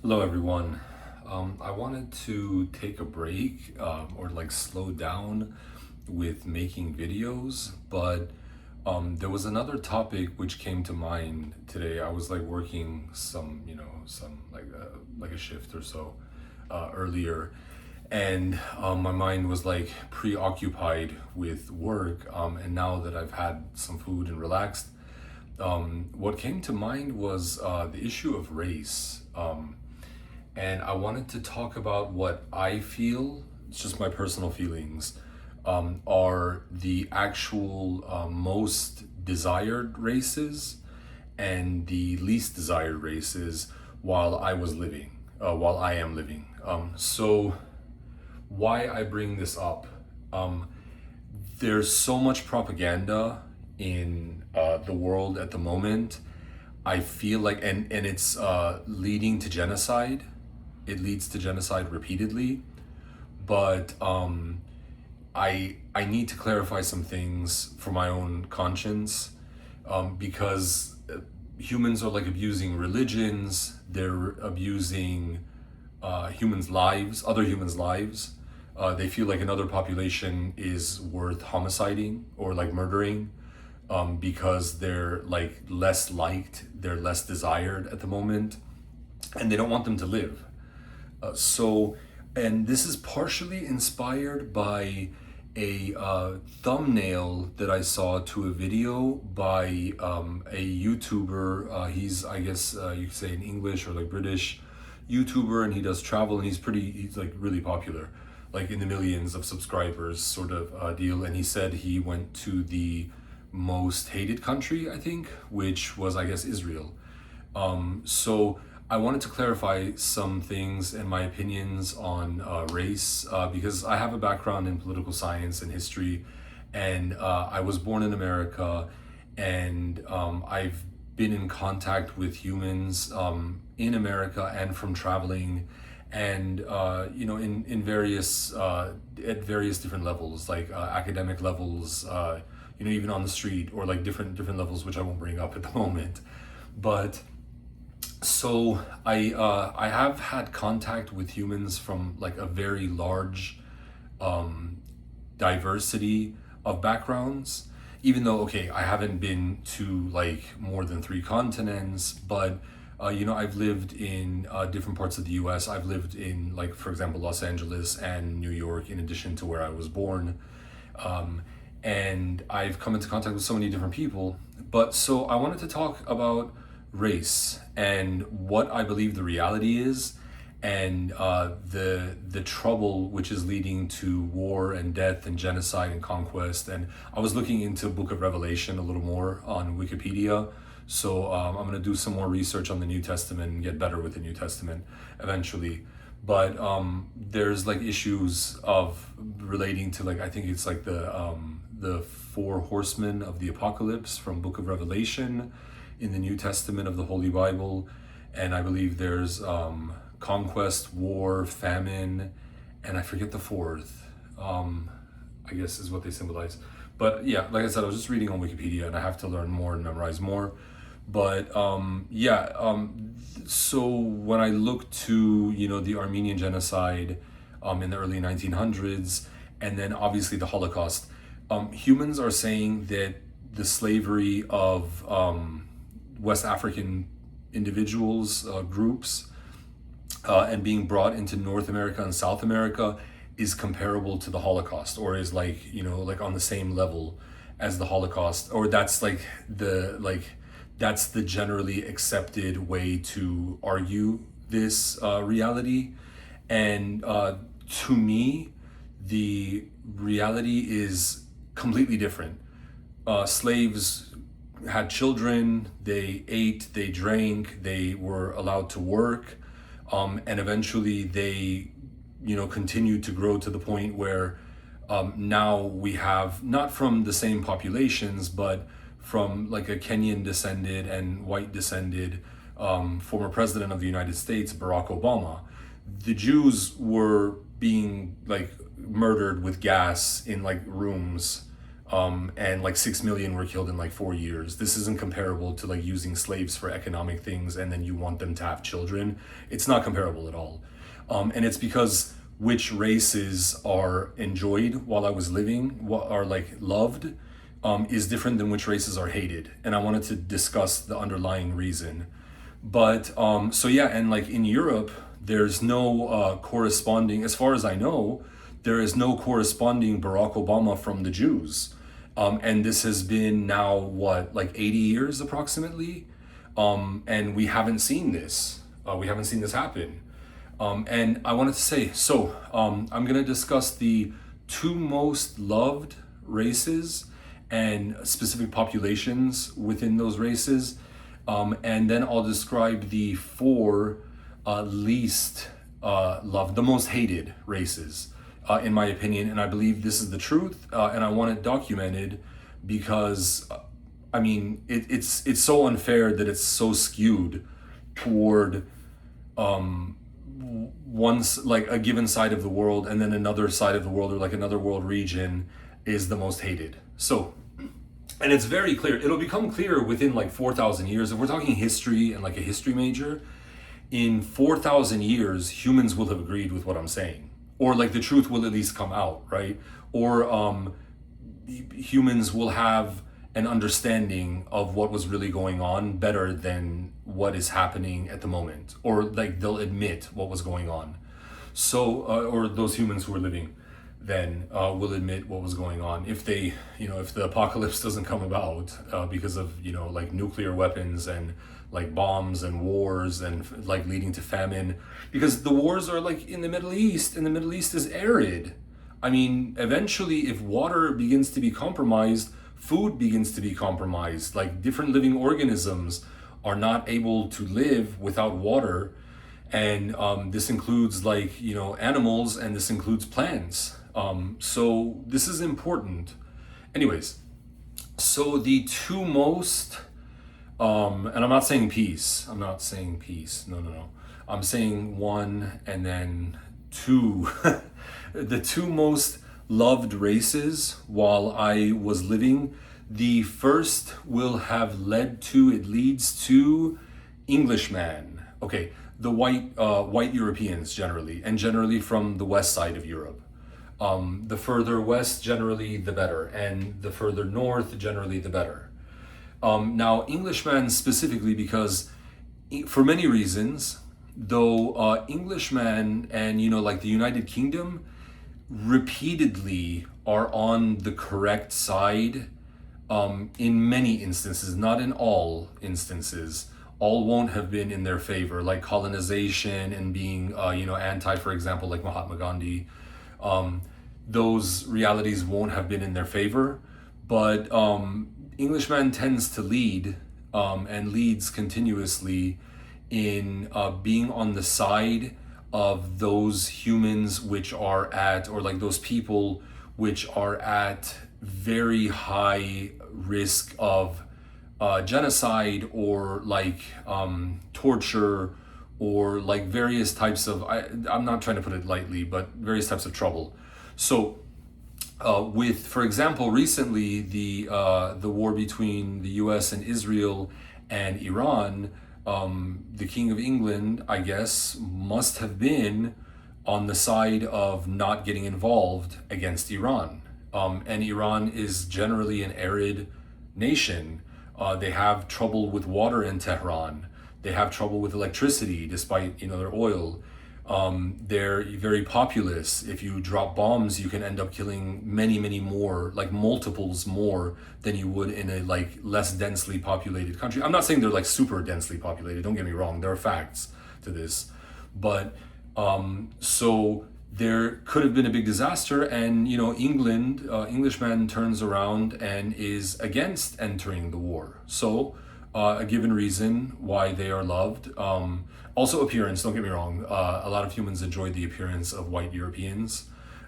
Hello, everyone. I wanted to take a break or like slow down with making videos, but there was another topic which came to mind today. I was like working some like a shift or so earlier, and my mind was like preoccupied with work. And now that I've had some food and relaxed, what came to mind was the issue of race. And I wanted to talk about what I feel, it's just my personal feelings, are the actual most desired races and the least desired races while I am living. So, why I bring this up? Um, there's so much propaganda in the world at the moment. I feel like, and it's leading to genocide. It leads to genocide repeatedly, but I need to clarify some things for my own conscience, because humans are like abusing religions. They're abusing humans' lives, other humans' lives. They feel like another population is worth homiciding or like murdering, because they're like less liked, they're less desired at the moment, and they don't want them to live. And this is partially inspired by a thumbnail that I saw to a video by a YouTuber. He's, I guess, you could say an English or like British YouTuber, and he does travel, and he's like really popular, like in the millions of subscribers sort of deal. And he said he went to the most hated country, I think, which was, I guess, Israel. So I wanted to clarify some things and my opinions on race, because I have a background in political science and history, and I was born in America, and I've been in contact with humans in America and from traveling, and in various at various different levels, like academic levels, even on the street, or like different levels, which I won't bring up at the moment, but. So I have had contact with humans from like a very large diversity of backgrounds. Even though, okay, I haven't been to like more than three continents, but I've lived in different parts of the U.S. I've lived in, like, for example, Los Angeles and New York, in addition to where I was born. And I've come into contact with so many different people. But so I wanted to talk about race and what I believe the reality is, and the trouble which is leading to war and death and genocide and conquest. And I was looking into Book of Revelation a little more on Wikipedia. So I'm going to do some more research on the New Testament and get better with the New Testament eventually. But there's like issues of relating to, like, I think it's like the four horsemen of the apocalypse from Book of Revelation in the New Testament of the Holy Bible. And I believe there's conquest, war, famine, and I forget the fourth, I guess is what they symbolize. But yeah, like I said, I was just reading on Wikipedia, and I have to learn more and memorize more. But so when I look to, the Armenian genocide in the early 1900s, and then obviously the Holocaust, humans are saying that the slavery of West African individuals, groups, and being brought into North America and South America is comparable to the Holocaust, or is like, like on the same level as the Holocaust, or that's the generally accepted way to argue this reality. And to me, the reality is completely different. Slaves had children, they ate, they drank, they were allowed to work, and eventually they, continued to grow to the point where now we have, not from the same populations, but from like a Kenyan descended and white descended former president of the United States, Barack Obama. The Jews were being like murdered with gas in like rooms and like 6 million were killed in like 4 years. This isn't comparable to like using slaves for economic things and then you want them to have children. It's not comparable at all. And it's because which races are enjoyed while I was living, what are like loved, is different than which races are hated. And I wanted to discuss the underlying reason. But so yeah, and like in Europe, there's no corresponding, as far as I know, there is no corresponding Barack Obama from the Jews. And this has been now what, like 80 years approximately, and we haven't seen this. We haven't seen this happen. And I wanted to say, so I'm gonna discuss the two most loved races and specific populations within those races. And then I'll describe the four least loved, the most hated races, in my opinion. And I believe this is the truth, and I want it documented because, I mean, it's so unfair that it's so skewed toward once like a given side of the world, and then another side of the world or like another world region is the most hated. So, and it's very clear, it'll become clear within like 4,000 years. If we're talking history and like a history major, in 4,000 years, humans will have agreed with what I'm saying. Or like the truth will at least come out, right? Or humans will have an understanding of what was really going on better than what is happening at the moment. Or like they'll admit what was going on. So, or those humans who are living then will admit what was going on if they, if the apocalypse doesn't come about because of, like nuclear weapons and like bombs and wars and like leading to famine, because the wars are like in the Middle East, and the Middle East is arid. I mean, eventually if water begins to be compromised, food begins to be compromised. Like different living organisms are not able to live without water. And this includes like, animals, and this includes plants. So this is important. Anyways, so the two most, and I'm not saying peace. I'm not saying peace. No. I'm saying one and then two. The two most loved races while I was living. The first it leads to Englishman. Okay, the white Europeans generally, and generally from the west side of Europe. The further west, generally the better, and the further north, generally the better. Now, Englishmen specifically, because for many reasons, though Englishmen and, like the United Kingdom repeatedly are on the correct side in many instances, not in all instances. All won't have been in their favor, like colonization and being, anti, for example, like Mahatma Gandhi. Those realities won't have been in their favor, but Englishman tends to lead and leads continuously in being on the side of those humans which are at, or like those people which are at very high risk of genocide or like torture, or like various types of, I'm not trying to put it lightly, but various types of trouble. So with, for example, recently the war between the US and Israel and Iran, the King of England, I guess, must have been on the side of not getting involved against Iran. And Iran is generally an arid nation. They have trouble with water in Tehran. They have trouble with electricity, despite their oil. They're very populous. If you drop bombs, you can end up killing many, many more, like multiples more than you would in a like less densely populated country. I'm not saying they're like super densely populated. Don't get me wrong. There are facts to this, but so there could have been a big disaster, and Englishman turns around and is against entering the war. So a given reason why they are loved. Also appearance, don't get me wrong. A lot of humans enjoy the appearance of white Europeans,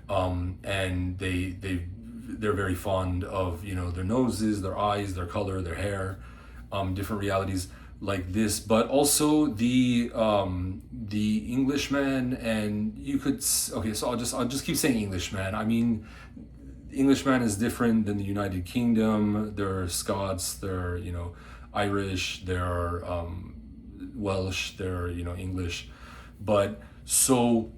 and they're very fond of their noses, their eyes, their color, their hair, different realities like this. But also the Englishman, and you could, okay, so I'll just keep saying Englishman. I mean, Englishman is different than the United Kingdom. There are Scots, there are, Irish, there are Welsh, there are, English. But so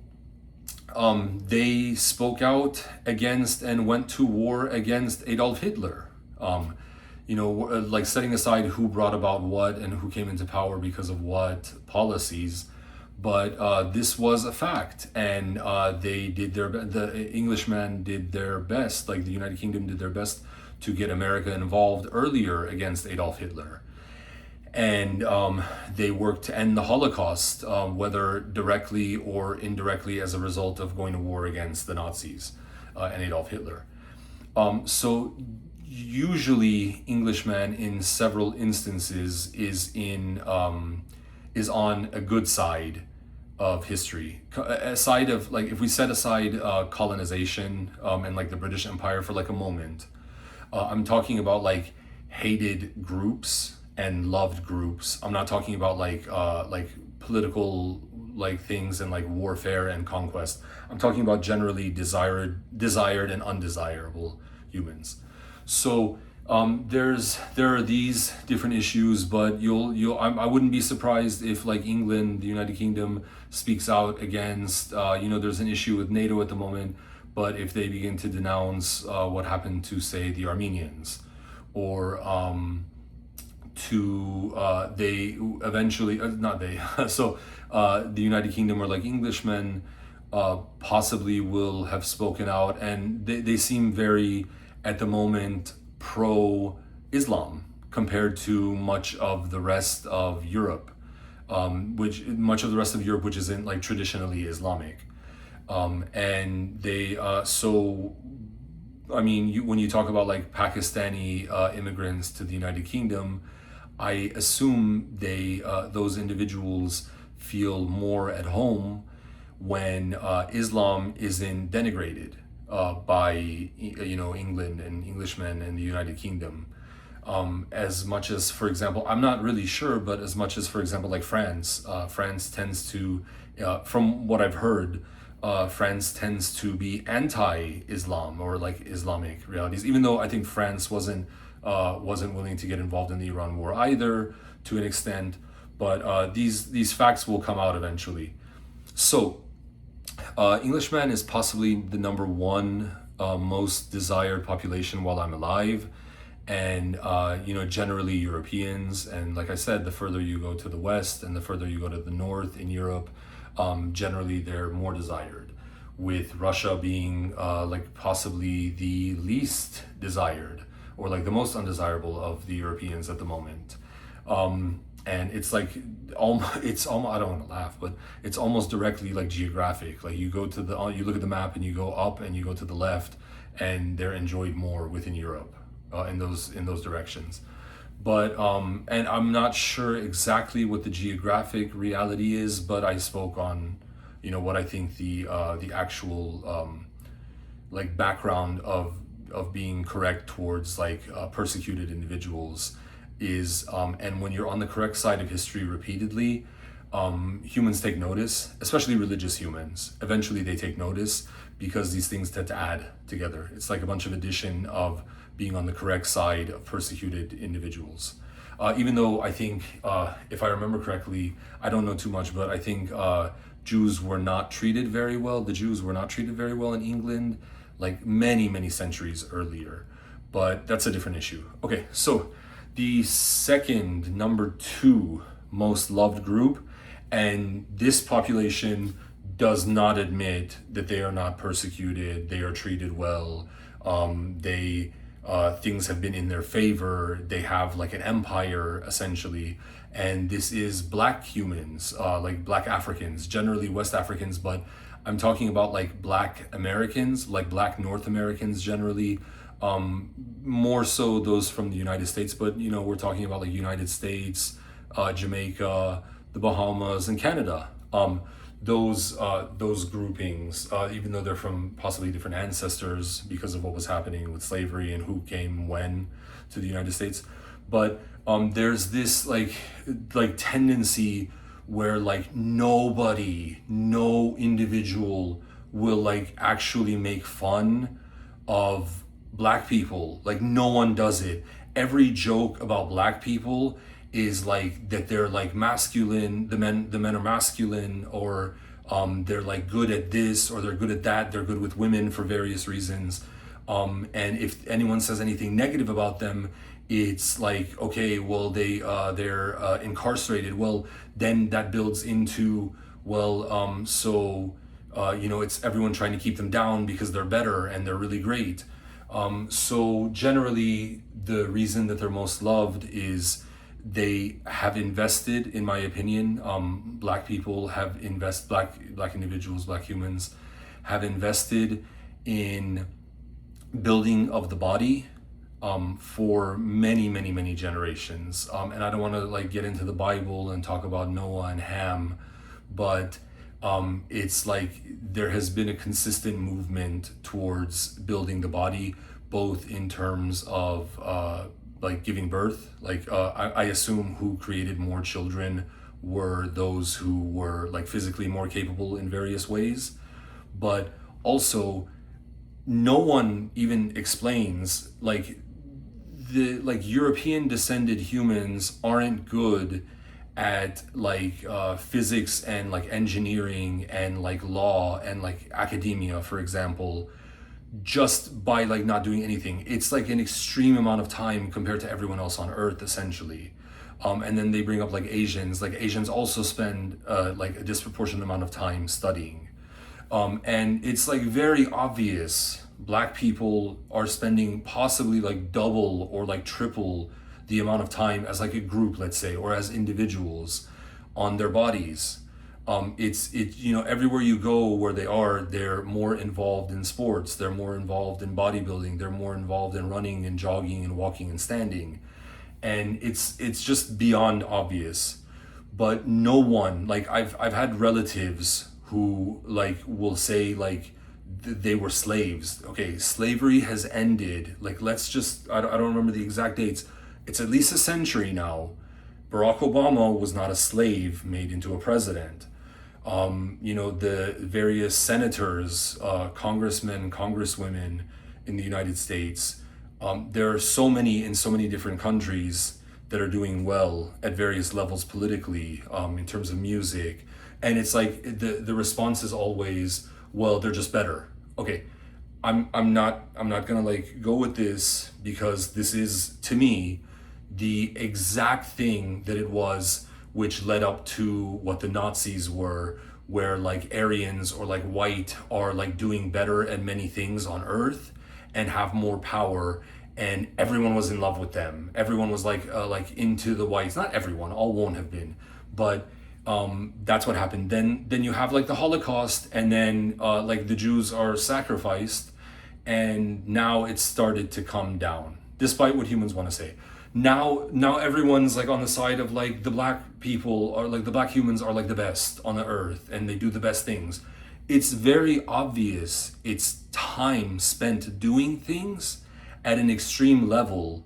they spoke out against and went to war against Adolf Hitler. Like setting aside who brought about what and who came into power because of what policies, but this was a fact, and the Englishmen did their best, like the United Kingdom did their best to get America involved earlier against Adolf Hitler. And they worked to end the Holocaust, whether directly or indirectly as a result of going to war against the Nazis and Adolf Hitler. So usually Englishman in several instances is on a good side of history, aside of, like, if we set aside colonization and like the British Empire for like a moment. I'm talking about like hated groups and loved groups. I'm not talking about like political like things and like warfare and conquest. I'm talking about generally desired and undesirable humans. So there are these different issues, but I wouldn't be surprised if like England, the United Kingdom, speaks out against there's an issue with NATO at the moment, but if they begin to denounce what happened to, say, the Armenians, or they eventually not they so the United Kingdom or like Englishmen possibly will have spoken out, and they seem very, at the moment, pro-Islam compared to much of the rest of Europe, which isn't like traditionally Islamic, and they when you talk about like Pakistani immigrants to the United Kingdom, I assume those individuals feel more at home when Islam isn't denigrated by England and Englishmen and the United Kingdom, as much as, for example, I'm not really sure, but as much as, for example, like France tends to, from what I've heard, France tends to be anti-Islam or like Islamic realities, even though I think France wasn't willing to get involved in the Iran war either, to an extent, but these facts will come out eventually. So Englishman is possibly the number one most desired population while I'm alive, and generally Europeans, and like I said, the further you go to the west and the further you go to the north in Europe, generally they're more desired, with Russia being like possibly the least desired or like the most undesirable of the Europeans at the moment. And it's like it's almost, I don't want to laugh, but it's almost directly like geographic. Like you look at the map and you go up and you go to the left, and they're enjoyed more within Europe in those directions. But and I'm not sure exactly what the geographic reality is, but I spoke on what I think the actual like background of being correct towards like persecuted individuals is, and when you're on the correct side of history repeatedly, humans take notice, especially religious humans. Eventually they take notice because these things tend to add together. It's like a bunch of addition of being on the correct side of persecuted individuals. Even though I think, if I remember correctly, I don't know too much, but I think Jews were not treated very well. The Jews were not treated very well in England, like many, many centuries earlier. But that's a different issue. Okay, so the second, number 2 most loved group, and this population does not admit that they are not persecuted, they are treated well, things have been in their favor, they have like an empire essentially, and this is black humans, like black Africans, generally West Africans, but I'm talking about like black Americans, like black North Americans generally, more so those from the United States, but we're talking about like United States, Jamaica, the Bahamas, and Canada. Those groupings, even though they're from possibly different ancestors because of what was happening with slavery and who came when to the United States, but there's this like tendency where like no individual will like actually make fun of black people. Like no one does it. Every joke about black people is like that they're like masculine, the men are masculine, or they're like good at this or they're good at that, they're good with women for various reasons. And if anyone says anything negative about them, it's like, okay, well they're incarcerated. Well, then that builds into, well, it's everyone trying to keep them down because they're better and they're really great. So generally, the reason that they're most loved is they have invested, in my opinion, black people have black individuals, black humans have invested in building of the body for many, many, many generations. And I don't want to like get into the Bible and talk about Noah and Ham, but it's like there has been a consistent movement towards building the body, both in terms of like giving birth. Like I assume who created more children were those who were like physically more capable in various ways, but also no one even explains like the like European descended humans aren't good at like physics and like engineering and like law and like academia, for example, just by like not doing anything. It's like an extreme amount of time compared to everyone else on earth, essentially. And then they bring up like Asians also spend like a disproportionate amount of time studying. And it's like very obvious black people are spending possibly like double or like triple the amount of time as like a group, let's say, or as individuals on their bodies. Everywhere you go where they're more involved in sports, they're more involved in bodybuilding, they're more involved in running and jogging and walking and standing. And it's just beyond obvious. But no one, like I've had relatives who like will say like they were slaves. Okay, slavery has ended. Like I don't remember the exact dates. It's at least a century now. Barack Obama was not a slave made into a president. The various senators, congressmen, congresswomen in the United States, there are so many in so many different countries that are doing well at various levels politically, in terms of music. And it's like the response is always, well, they're just better. Okay, I'm not gonna like go with this, because this is, to me, the exact thing that it was which led up to what the Nazis were, where like Aryans or like white are like doing better at many things on earth and have more power, and everyone was in love with them. Everyone was like into the whites. Not everyone, all won't have been, but that's what happened. Then you have like the Holocaust, and then like the Jews are sacrificed, and now it's started to come down, despite what humans want to say. Now everyone's like on the side of like the black people, or like the black humans are like the best on the earth and they do the best things. It's very obvious it's time spent doing things at an extreme level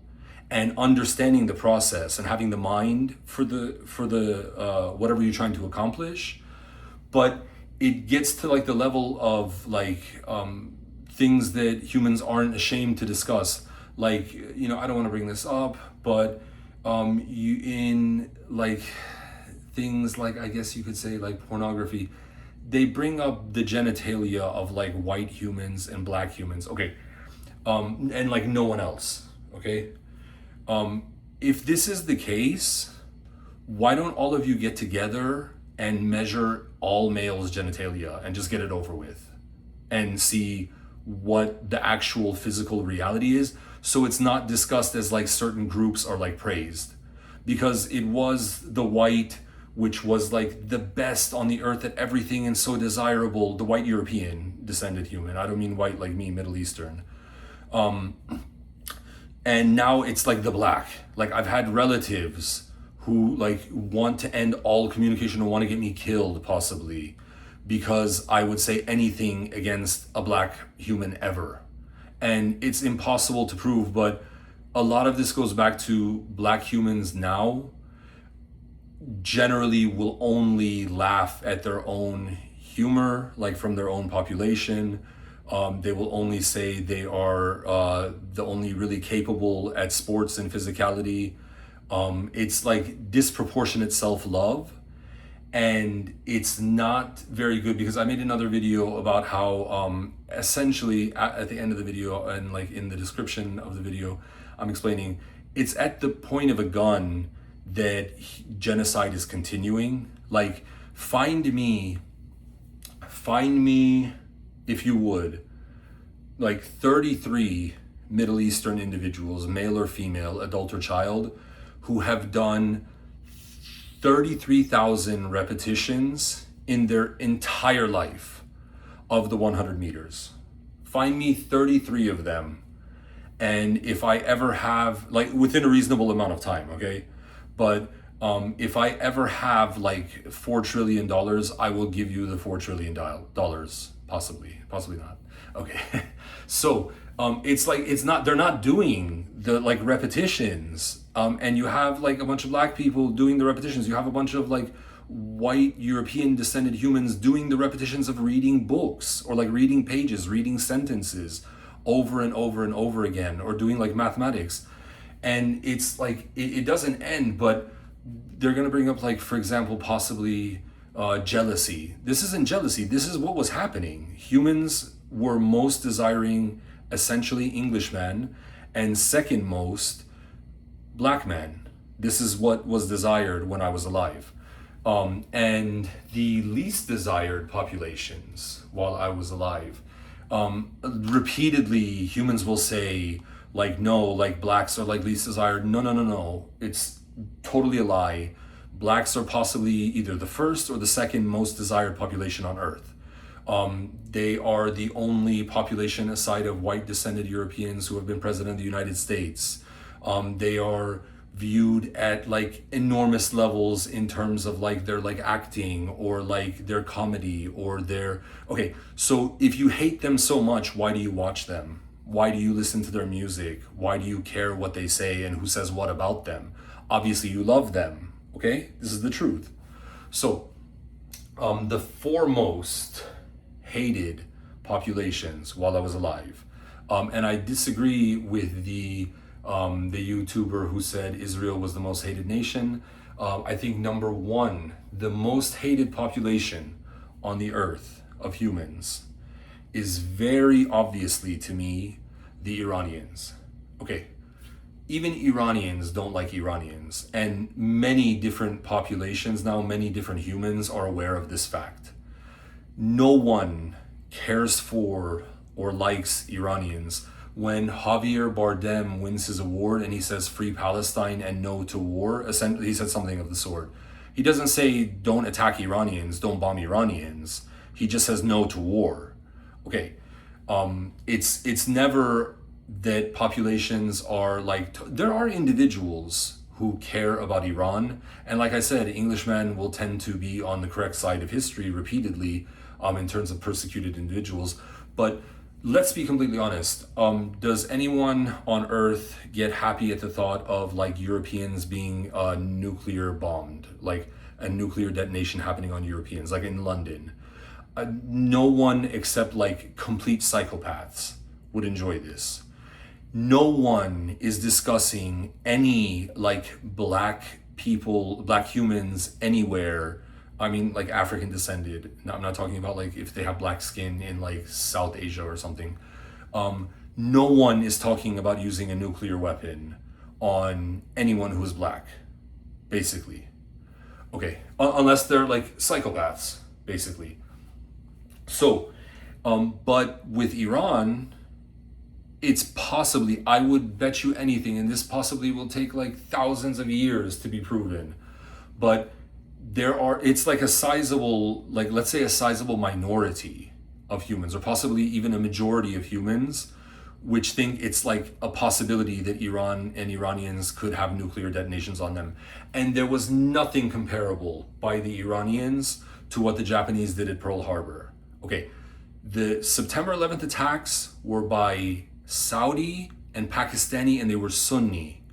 and understanding the process and having the mind for the whatever you're trying to accomplish. But it gets to like the level of like things that humans aren't ashamed to discuss. Like, I don't want to bring this up, but you in like things like, I guess you could say like pornography, they bring up the genitalia of like white humans and black humans. Okay. And like no one else. Okay. If this is the case, why don't all of you get together and measure all males' genitalia and just get it over with and see what the actual physical reality is, so it's not discussed as like certain groups are like praised? Because it was the white which was like the best on the earth at everything and so desirable, the white European descended human. I don't mean white like me, Middle Eastern. And now it's like the black. Like I've had relatives who like want to end all communication and want to get me killed, possibly, because I would say anything against a black human ever. And it's impossible to prove, but a lot of this goes back to black humans now generally will only laugh at their own humor, like from their own population. They will only say they are the only really capable at sports and physicality. It's like disproportionate self-love, and it's not very good, because I made another video about how essentially at the end of the video, and like in the description of the video, I'm explaining it's at the point of a gun that genocide is continuing. Like, find me, if you would, like 33 Middle Eastern individuals, male or female, adult or child, who have done 33,000 repetitions in their entire life of the 100 meters. Find me 33 of them. And if I ever have, like, within a reasonable amount of time, okay? But if I ever have like $4 trillion, I will give you the $4 trillion. Possibly not. Okay. So it's like, they're not doing the like repetitions. And you have like a bunch of black people doing the repetitions. You have a bunch of like white European descended humans doing the repetitions of reading books, or like reading pages, reading sentences over and over and over again, or doing like mathematics. And it's like, it doesn't end, but they're going to bring up, like, for example, possibly jealousy. This isn't jealousy. This is what was happening. Humans were most desiring essentially Englishman, and second most black man. This is what was desired when I was alive. And the least desired populations while I was alive, repeatedly humans will say, like, no, like blacks are like least desired. No. It's totally a lie. Blacks are possibly either the first or the second most desired population on Earth. They are the only population aside of white descended Europeans who have been president of the United States. They are viewed at like enormous levels in terms of like their like acting, or like their comedy, or their, okay, so if you hate them so much, why do you watch them? Why do you listen to their music? Why do you care what they say and who says what about them? Obviously you love them, okay? This is the truth. So the foremost hated populations while I was alive, and I disagree with the YouTuber who said Israel was the most hated nation. I think number one, the most hated population on the earth of humans is very obviously, to me, the Iranians. Okay, even Iranians don't like Iranians, and many different populations now, many different humans are aware of this fact. No one cares for or likes Iranians. When Javier Bardem wins his award and he says free Palestine and no to war, essentially he said something of the sort. He doesn't say don't attack Iranians, don't bomb Iranians. He just says no to war. Okay, it's never that populations are like, there are individuals who care about Iran, and like I said, Englishmen will tend to be on the correct side of history repeatedly in terms of persecuted individuals. But let's be completely honest. Does anyone on Earth get happy at the thought of like Europeans being nuclear bombed, like a nuclear detonation happening on Europeans, like in London? No one except like complete psychopaths would enjoy this. No one is discussing any like black people, black humans anywhere. I mean, like African descended. No, I'm not talking about like if they have black skin in like South Asia or something. No one is talking about using a nuclear weapon on anyone who is black, basically. Okay, unless they're like psychopaths, basically. So, but with Iran, it's possibly, I would bet you anything, and this possibly will take like thousands of years to be proven, but it's like a sizable, like let's say a sizable minority of humans, or possibly even a majority of humans, which think it's like a possibility that Iran and Iranians could have nuclear detonations on them. And there was nothing comparable by the Iranians to what the Japanese did at Pearl Harbor. Okay, the September 11th attacks were by Saudi and Pakistani, and they were Sunni.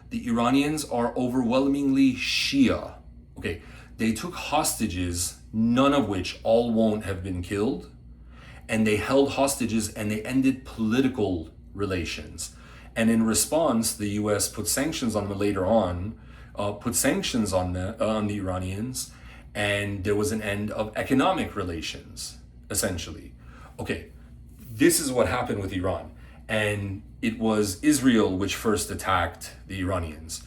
The Iranians are overwhelmingly Shia. Okay, they took hostages, none of which all won't have been killed, and they held hostages and they ended political relations. And in response, the U.S. put sanctions on them later on, put sanctions on the Iranians, and there was an end of economic relations, essentially. Okay, this is what happened with Iran. And it was Israel which first attacked the Iranians.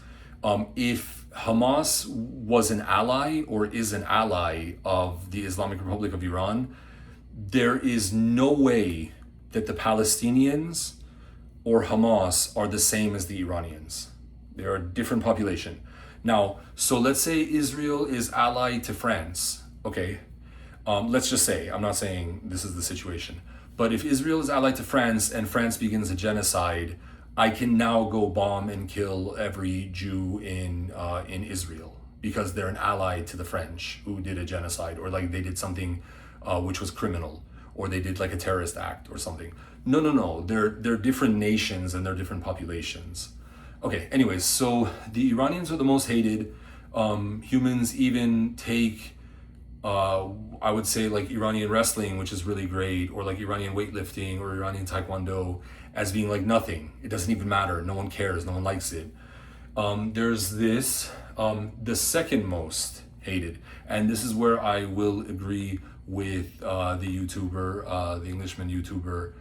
If Hamas was an ally or is an ally of the Islamic Republic of Iran, there is no way that the Palestinians or Hamas are the same as the Iranians. They are a different population. Now, so let's say Israel is allied to France, okay? Let's just say, I'm not saying this is the situation, but if Israel is allied to France and France begins a genocide, I can now go bomb and kill every Jew in Israel because they're an ally to the French who did a genocide, or like they did something which was criminal, or they did like a terrorist act or something. No. They're different nations and they're different populations. Okay, anyways, so the Iranians are the most hated. Humans even take, I would say, like Iranian wrestling, which is really great, or like Iranian weightlifting or Iranian taekwondo, as being like nothing. It doesn't even matter. No one cares. No one likes it. There's this, the second most hated, and this is where I will agree with the YouTuber, the Englishman YouTuber,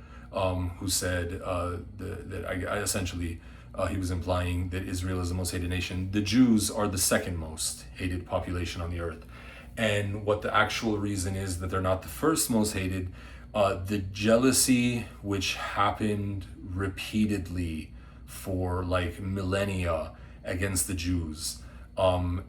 who said that I essentially, he was implying that Israel is the most hated nation. The Jews are the second most hated population on the earth. And what the actual reason is that they're not the first most hated, the jealousy which happened repeatedly for like millennia against the Jews.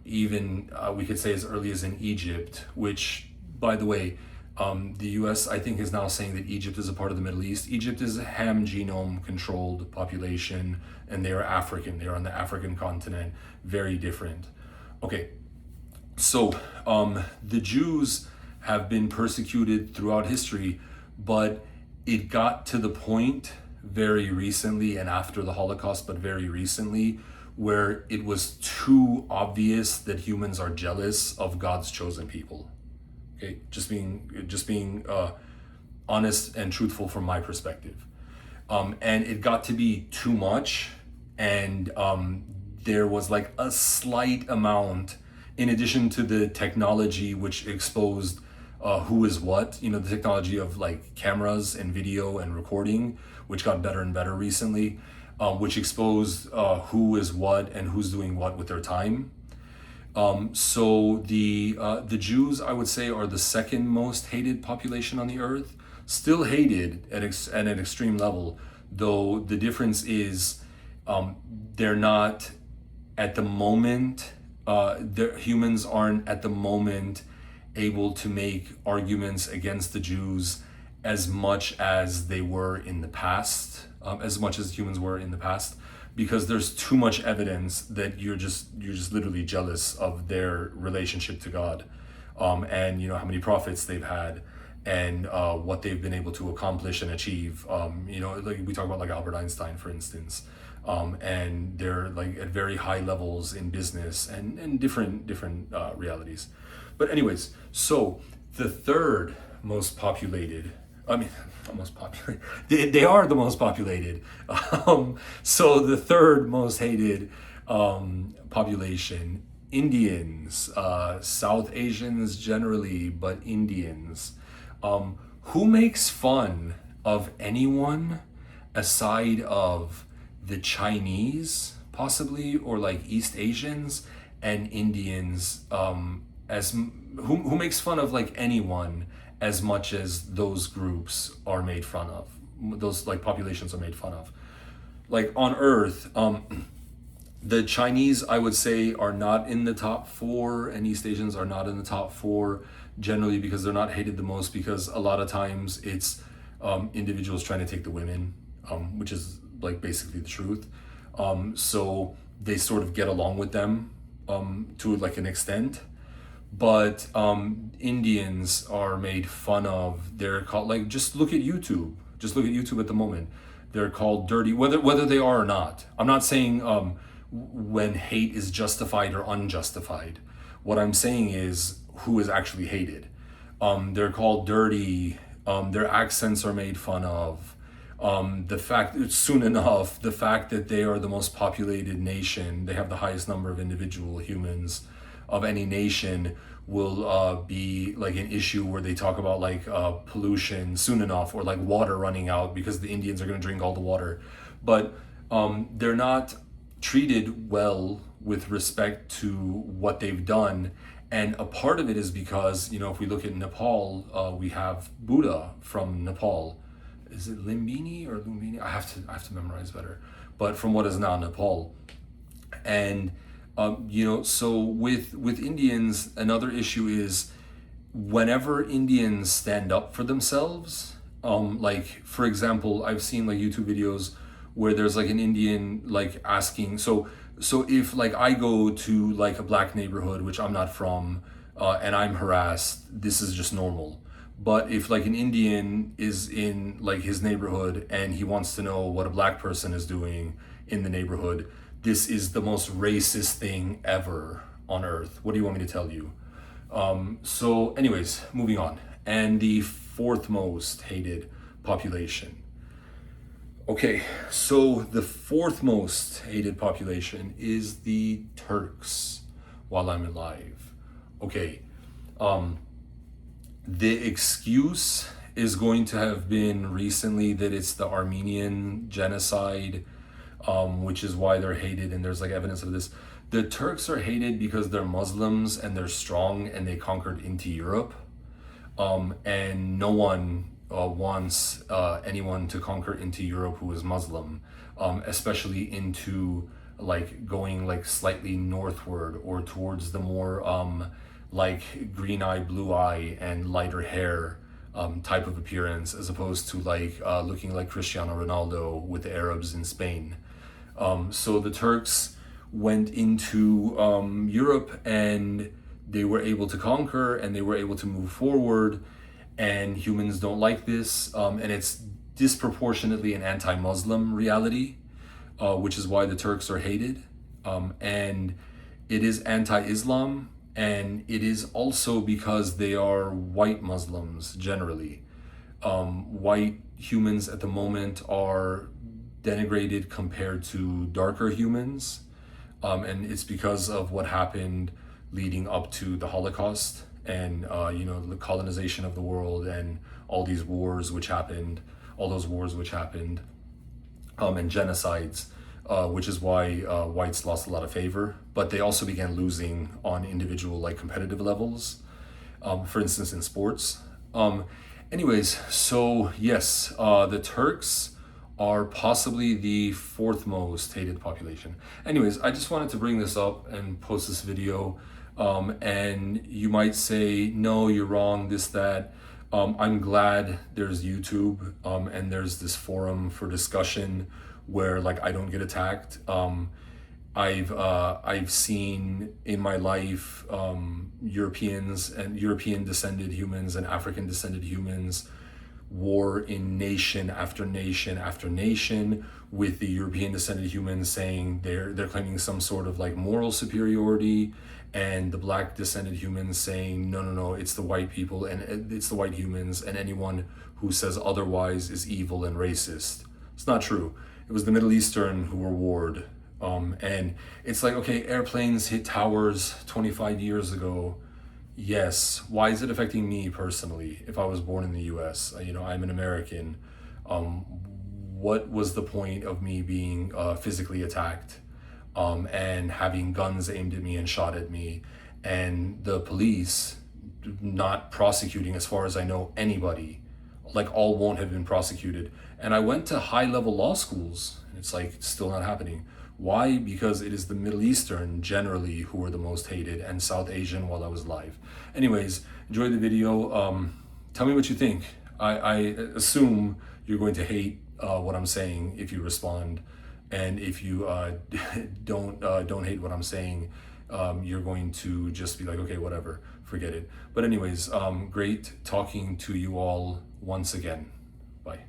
Even we could say as early as in Egypt, which, by the way, the US, I think, is now saying that Egypt is a part of the Middle East. Egypt is a ham genome controlled population, and they are African. They are on the African continent, very different. Okay, so the Jews have been persecuted throughout history, but it got to the point very recently, and after the Holocaust, but very recently, where it was too obvious that humans are jealous of God's chosen people. Okay, just being honest and truthful from my perspective, and it got to be too much, and there was like a slight amount, in addition to the technology which exposed who is what, the technology of like cameras and video and recording, which got better and better recently, which exposed who is what and who's doing what with their time. So the Jews, I would say, are the second most hated population on the earth. Still hated at an extreme level, though the difference is they're not at the moment, humans aren't at the moment able to make arguments against the Jews as much as they were in the past, as much as humans were in the past, because there's too much evidence that you're just literally jealous of their relationship to God, and how many prophets they've had, and what they've been able to accomplish and achieve. Like we talk about like Albert Einstein, for instance, and they're like at very high levels in business and different realities. But anyways, so the third most populated, they are the most populated. So the third most hated population, Indians, South Asians generally, but Indians. Who makes fun of anyone aside of the Chinese, possibly, or like East Asians and Indians, who makes fun of like anyone as much as those groups are made fun of, those like populations are made fun of. Like on Earth, the Chinese, I would say, are not in the top 4, and East Asians are not in the top 4, generally because they're not hated the most, because a lot of times it's individuals trying to take the women, which is like basically the truth. So they sort of get along with them to like an extent. But Indians are made fun of. They're called, like, just look at YouTube. Just look at YouTube at the moment. They're called dirty, whether they are or not. I'm not saying when hate is justified or unjustified. What I'm saying is who is actually hated. They're called dirty, Their accents are made fun of. Soon enough, the fact that they are the most populated nation, they have the highest number of individual humans of any nation, will be like an issue where they talk about like pollution soon enough, or like water running out because the Indians are going to drink all the water. But they're not treated well with respect to what they've done. And a part of it is because, if we look at Nepal, we have Buddha from Nepal. Is it Lumbini or Lumbini? I have to memorize better. But from what is now Nepal. And so with Indians, another issue is whenever Indians stand up for themselves, like for example, I've seen like YouTube videos where there's like an Indian like asking, so if like I go to like a black neighborhood, which I'm not from, and I'm harassed, this is just normal. But if like an Indian is in like his neighborhood and he wants to know what a black person is doing in the neighborhood, this is the most racist thing ever on earth. What do you want me to tell you? So anyways, moving on. And the fourth most hated population. Okay, so the fourth most hated population is the Turks while I'm alive. Okay, the excuse is going to have been recently that it's the Armenian genocide, which is why they're hated, and there's like evidence of this. The Turks are hated because they're Muslims and they're strong and they conquered into Europe, and no one wants anyone to conquer into Europe who is Muslim, especially into like going like slightly northward or towards the more like green eye, blue eye, and lighter hair type of appearance, as opposed to like looking like Cristiano Ronaldo with the Arabs in Spain. So the Turks went into Europe and they were able to conquer and they were able to move forward, and humans don't like this, and it's disproportionately an anti-Muslim reality, which is why the Turks are hated, and it is anti-Islam, and it is also because they are white Muslims generally. White humans at the moment are denigrated compared to darker humans, and it's because of what happened leading up to the Holocaust and the colonization of the world and all these wars which happened, and genocides, which is why whites lost a lot of favor, but they also began losing on individual like competitive levels, for instance in sports. Anyways, so yes, the Turks are possibly the fourth most hated population. Anyways, I just wanted to bring this up and post this video. And you might say, no, you're wrong, this, that. I'm glad there's YouTube, and there's this forum for discussion where like I don't get attacked. I've seen in my life Europeans and European descended humans and African descended humans war in nation after nation after nation, with the European descended humans saying they're claiming some sort of like moral superiority, and the black descended humans saying no, it's the white people and it's the white humans, and anyone who says otherwise is evil and racist. It's not true. It was the Middle Eastern who were warred, and it's like, okay, airplanes hit towers 25 years ago. Yes, why is it affecting me personally if I was born in the US? I'm an American. What was the point of me being physically attacked, and having guns aimed at me and shot at me, and the police not prosecuting, as far as I know, anybody? Like, all won't have been prosecuted. And I went to high-level law schools, and it's like still not happening. Why? Because it is the Middle Eastern generally who are the most hated, and South Asian while I was alive. Anyways, enjoy the video. Tell me what you think. I assume you're going to hate what I'm saying if you respond, and if you don't hate what I'm saying, you're going to just be like, okay, whatever, forget it. But anyways, great talking to you all once again. Bye.